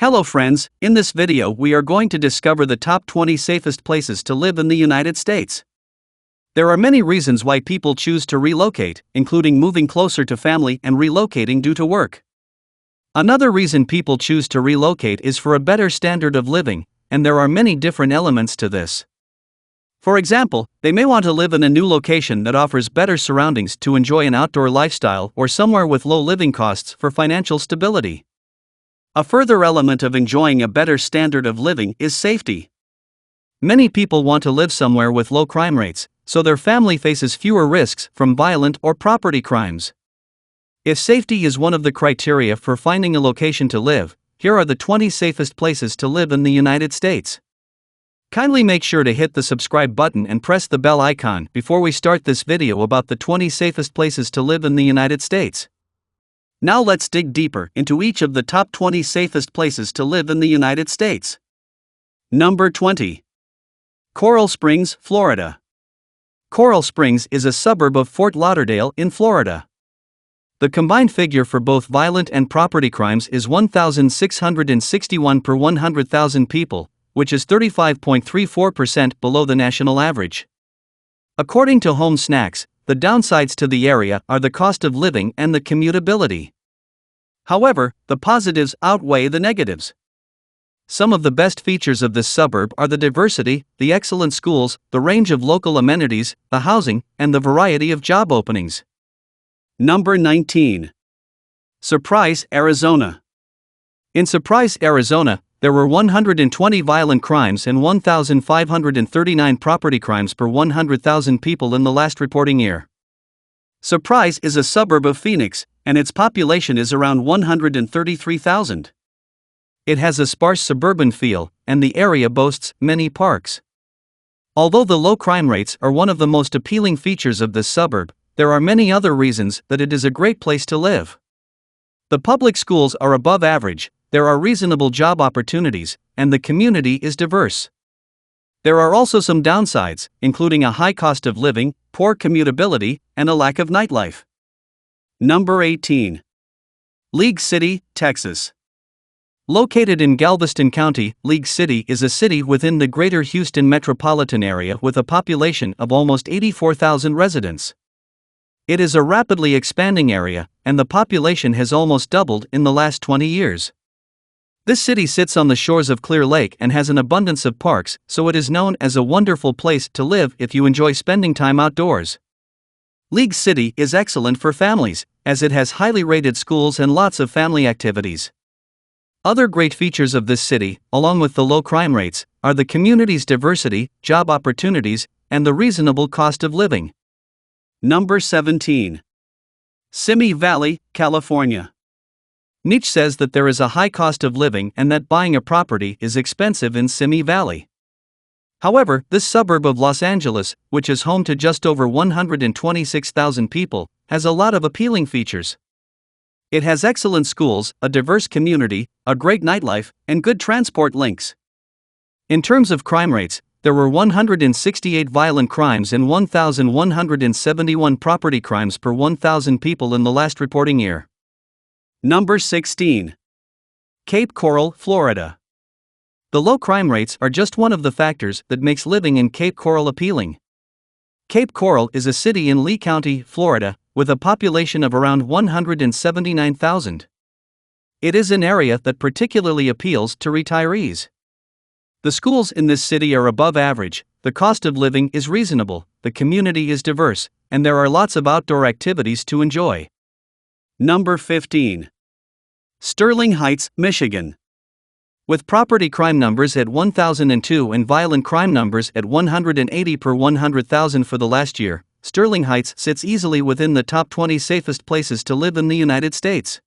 Hello friends, in this video we are going to discover the top 20 safest places to live in the United States. There are many reasons why people choose to relocate, including moving closer to family and relocating due to work. Another reason people choose to relocate is for a better standard of living, and there are many different elements to this. For example, they may want to live in a new location that offers better surroundings to enjoy an outdoor lifestyle or somewhere with low living costs for financial stability. A further element of enjoying a better standard of living is safety. Many people want to live somewhere with low crime rates, so their family faces fewer risks from violent or property crimes. If safety is one of the criteria for finding a location to live, here are the 20 safest places to live in the United States. Kindly make sure to hit the subscribe button and press the bell icon before we start this video about the 20 safest places to live in the United States. Now let's dig deeper into each of the top 20 safest places to live in the United States. Number 20. Coral Springs, Florida. Coral Springs is a suburb of Fort Lauderdale in Florida. The combined figure for both violent and property crimes is 1,661 per 100,000 people, which is 35.34% below the national average. According to Home Snacks, the downsides to the area are the cost of living and the commutability. However, the positives outweigh the negatives. Some of the best features of this suburb are the diversity, the excellent schools, the range of local amenities, the housing, and the variety of job openings. Number 19. Surprise, Arizona. In Surprise, Arizona, there were 120 violent crimes and 1,539 property crimes per 100,000 people in the last reporting year. Surprise is a suburb of Phoenix, and its population is around 133,000. It has a sparse suburban feel, and the area boasts many parks. Although the low crime rates are one of the most appealing features of this suburb, there are many other reasons that it is a great place to live. The public schools are above average, there are reasonable job opportunities, and the community is diverse. There are also some downsides, including a high cost of living, poor commutability, and a lack of nightlife. Number 18. League City, Texas. Located in Galveston County, League City is a city within the Greater Houston metropolitan area with a population of almost 84,000 residents. It is a rapidly expanding area, and the population has almost doubled in the last 20 years. This city sits on the shores of Clear Lake and has an abundance of parks, so it is known as a wonderful place to live if you enjoy spending time outdoors. League City is excellent for families, as it has highly rated schools and lots of family activities. Other great features of this city, along with the low crime rates, are the community's diversity, job opportunities, and the reasonable cost of living. Number 17. Simi Valley, California. Nietzsche says that there is a high cost of living and that buying a property is expensive in Simi Valley. However, this suburb of Los Angeles, which is home to just over 126,000 people, has a lot of appealing features. It has excellent schools, a diverse community, a great nightlife, and good transport links. In terms of crime rates, there were 168 violent crimes and 1,171 property crimes per 1,000 people in the last reporting year. Number 16. Cape Coral, Florida. The low crime rates are just one of the factors that makes living in Cape Coral appealing. Cape Coral is a city in Lee County, Florida, with a population of around 179,000. It is an area that particularly appeals to retirees. The schools in this city are above average, the cost of living is reasonable, the community is diverse, and there are lots of outdoor activities to enjoy. Number 15. Sterling Heights, Michigan. With property crime numbers at 1,002 and violent crime numbers at 180 per 100,000 for the last year, Sterling Heights sits easily within the top 20 safest places to live in the United States.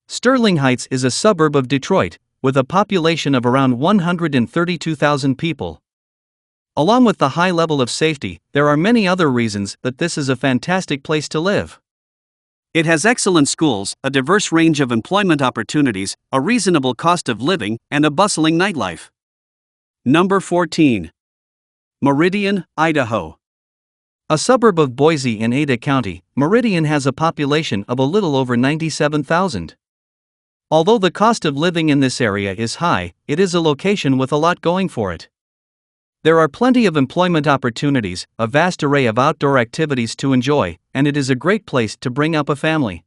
Sterling Heights is a suburb of Detroit, with a population of around 132,000 people. Along with the high level of safety, there are many other reasons that this is a fantastic place to live. It has excellent schools, a diverse range of employment opportunities, a reasonable cost of living, and a bustling nightlife. Number 14. Meridian, Idaho. A suburb of Boise in Ada County, Meridian has a population of a little over 97,000. Although the cost of living in this area is high, it is a location with a lot going for it. There are plenty of employment opportunities, a vast array of outdoor activities to enjoy, and it is a great place to bring up a family.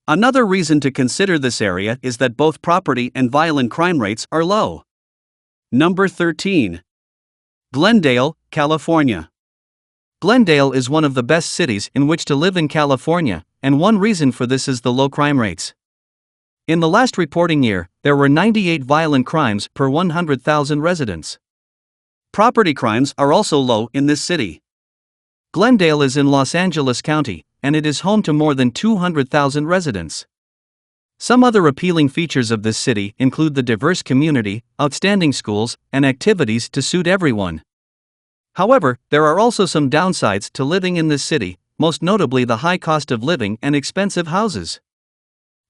Another reason to consider this area is that both property and violent crime rates are low. Number 13. Glendale, California. Glendale is one of the best cities in which to live in California, and one reason for this is the low crime rates. In the last reporting year, there were 98 violent crimes per 100,000 residents. Property crimes are also low in this city. Glendale is in Los Angeles County, and it is home to more than 200,000 residents. Some other appealing features of this city include the diverse community, outstanding schools, and activities to suit everyone. However, there are also some downsides to living in this city, most notably the high cost of living and expensive houses.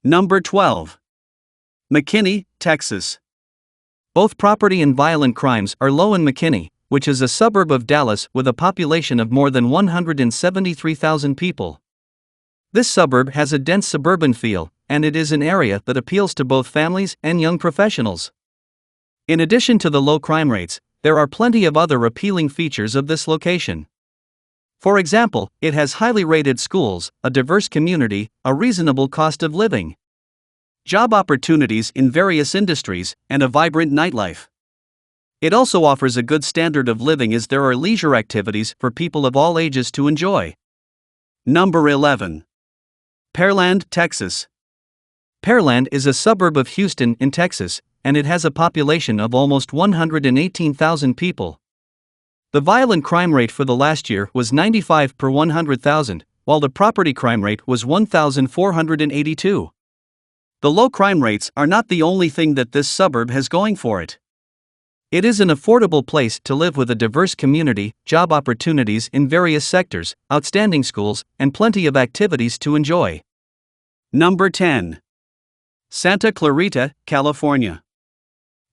Number 12. McKinney, Texas. Both property and violent crimes are low in McKinney, which is a suburb of Dallas with a population of more than 173,000 people. This suburb has a dense suburban feel, and it is an area that appeals to both families and young professionals. In addition to the low crime rates, there are plenty of other appealing features of this location. For example, it has highly rated schools, a diverse community, a reasonable cost of living, job opportunities in various industries, and a vibrant nightlife. It also offers a good standard of living as there are leisure activities for people of all ages to enjoy. Number 11. Perland, Texas. Perland is a suburb of Houston in Texas, and it has a population of almost 118,000 people. The violent crime rate for the last year was 95 per 100,000, while the property crime rate was 1,482. The low crime rates are not the only thing that this suburb has going for it. It is an affordable place to live with a diverse community, job opportunities in various sectors, outstanding schools, and plenty of activities to enjoy. Number 10. Santa Clarita, California.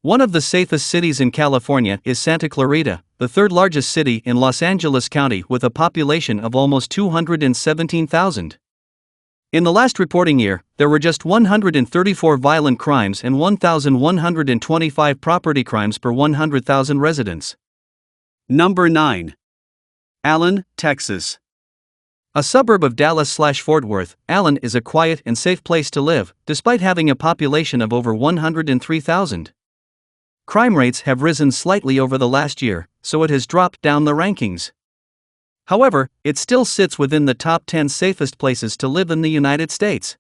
One of the safest cities in California is Santa Clarita, the third largest city in Los Angeles County with a population of almost 217,000. In the last reporting year, there were just 134 violent crimes and 1,125 property crimes per 100,000 residents. Number 9. Allen, Texas. A suburb of Dallas/Fort Worth, Allen is a quiet and safe place to live, despite having a population of over 103,000. Crime rates have risen slightly over the last year, so it has dropped down the rankings. However, it still sits within the top 10 safest places to live in the United States.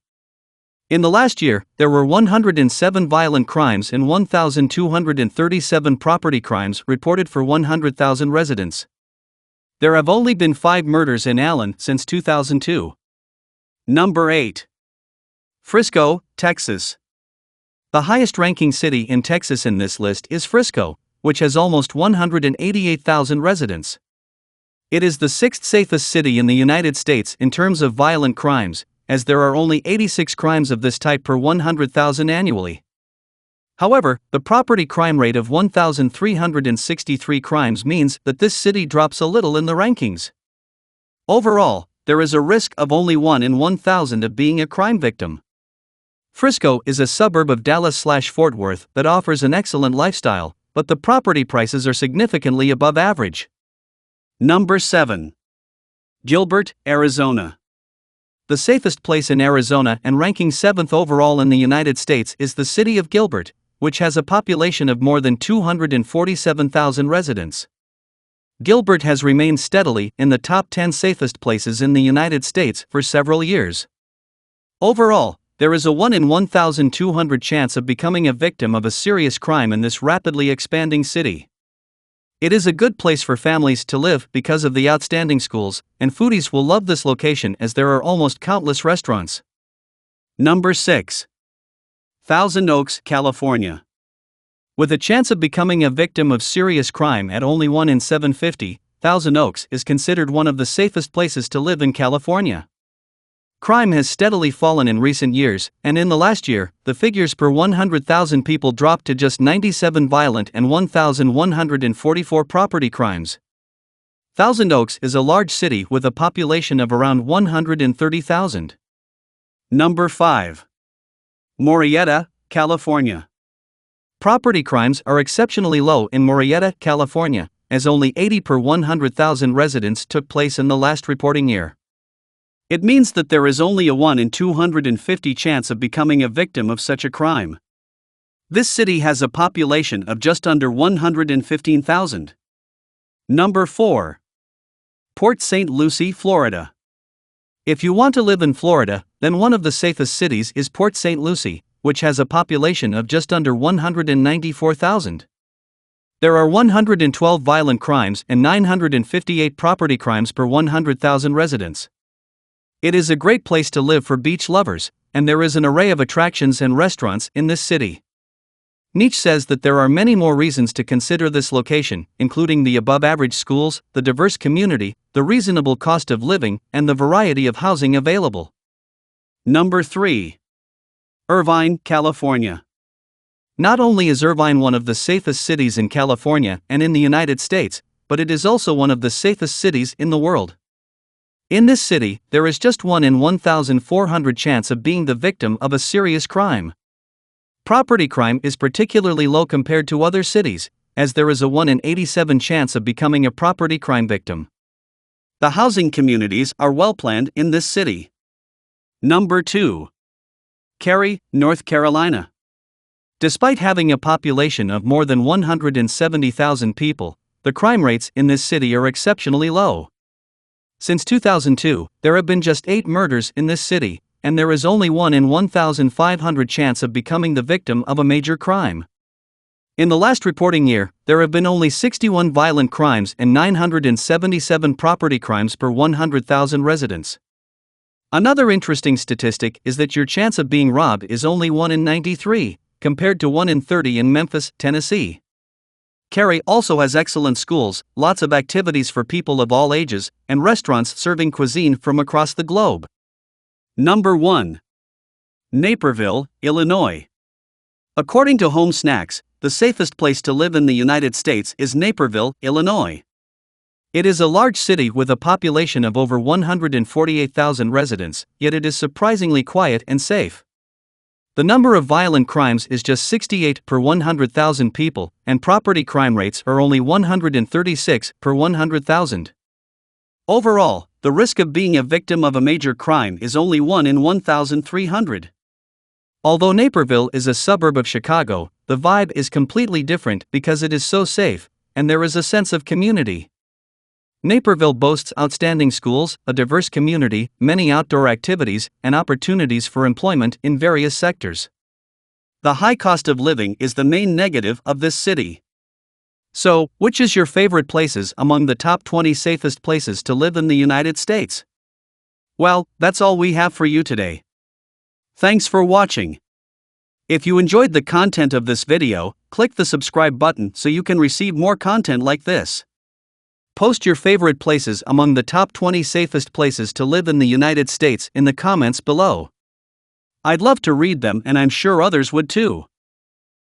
In the last year, there were 107 violent crimes and 1,237 property crimes reported for 100,000 residents. There have only been 5 murders in Allen since 2002. Number 8. Frisco, Texas. The highest-ranking city in Texas in this list is Frisco, which has almost 188,000 residents. It is the 6th safest city in the United States in terms of violent crimes, as there are only 86 crimes of this type per 100,000 annually. However, the property crime rate of 1,363 crimes means that this city drops a little in the rankings. Overall, there is a risk of only 1 in 1,000 of being a crime victim. Frisco is a suburb of Dallas/Fort Worth that offers an excellent lifestyle, but the property prices are significantly above average. Number 7. Gilbert, Arizona. The safest place in Arizona and ranking 7th overall in the United States is the city of Gilbert, which has a population of more than 247,000 residents. Gilbert has remained steadily in the top 10 safest places in the United States for several years. Overall, there is a 1 in 1,200 chance of becoming a victim of a serious crime in this rapidly expanding city. It is a good place for families to live because of the outstanding schools, and foodies will love this location as there are almost countless restaurants. Number 6. Thousand Oaks, California. With a chance of becoming a victim of serious crime at only 1 in 750, Thousand Oaks is considered one of the safest places to live in California. Crime has steadily fallen in recent years, and in the last year, the figures per 100,000 people dropped to just 97 violent and 1,144 property crimes. Thousand Oaks is a large city with a population of around 130,000. Number 5. Moretta, California. Property crimes are exceptionally low in Moretta, California, as only 80 per 100,000 residents took place in the last reporting year. It means that there is only a 1 in 250 chance of becoming a victim of such a crime. This city has a population of just under 115,000. Number 4. Port St. Lucie, Florida. If you want to live in Florida, then one of the safest cities is Port St. Lucie, which has a population of just under 194,000. There are 112 violent crimes and 958 property crimes per 100,000 residents. It is a great place to live for beach lovers, and there is an array of attractions and restaurants in this city. Nietzsche says that there are many more reasons to consider this location, including the above-average schools, the diverse community, the reasonable cost of living, and the variety of housing available. Number 3. Irvine, California. Not only is Irvine one of the safest cities in California and in the United States, but it is also one of the safest cities in the world. In this city, there is just 1 in 1,400 chance of being the victim of a serious crime. Property crime is particularly low compared to other cities, as there is a 1 in 87 chance of becoming a property crime victim. The housing communities are well planned in this city. Number 2. Cary, North Carolina. Despite having a population of more than 170,000 people, the crime rates in this city are exceptionally low. Since 2002, there have been just 8 murders in this city, and there is only 1 in 1,500 chance of becoming the victim of a major crime. In the last reporting year, there have been only 61 violent crimes and 977 property crimes per 100,000 residents. Another interesting statistic is that your chance of being robbed is only 1 in 93, compared to 1 in 30 in Memphis, Tennessee. Cary also has excellent schools, lots of activities for people of all ages, and restaurants serving cuisine from across the globe. Number 1. Naperville, Illinois. According to Home Snacks, the safest place to live in the United States is Naperville, Illinois. It is a large city with a population of over 148,000 residents, yet it is surprisingly quiet and safe. The number of violent crimes is just 68 per 100,000 people, and property crime rates are only 136 per 100,000. Overall, the risk of being a victim of a major crime is only 1 in 1,300. Although Naperville is a suburb of Chicago, the vibe is completely different because it is so safe, and there is a sense of community. Naperville boasts outstanding schools, a diverse community, many outdoor activities, and opportunities for employment in various sectors. The high cost of living is the main negative of this city. So, which is your favorite places among the top 20 safest places to live in the United States? Well, that's all we have for you today. Thanks for watching. If you enjoyed the content of this video, click the subscribe button so you can receive more content like this. Post your favorite places among the top 20 safest places to live in the United States in the comments below. I'd love to read them, and I'm sure others would too.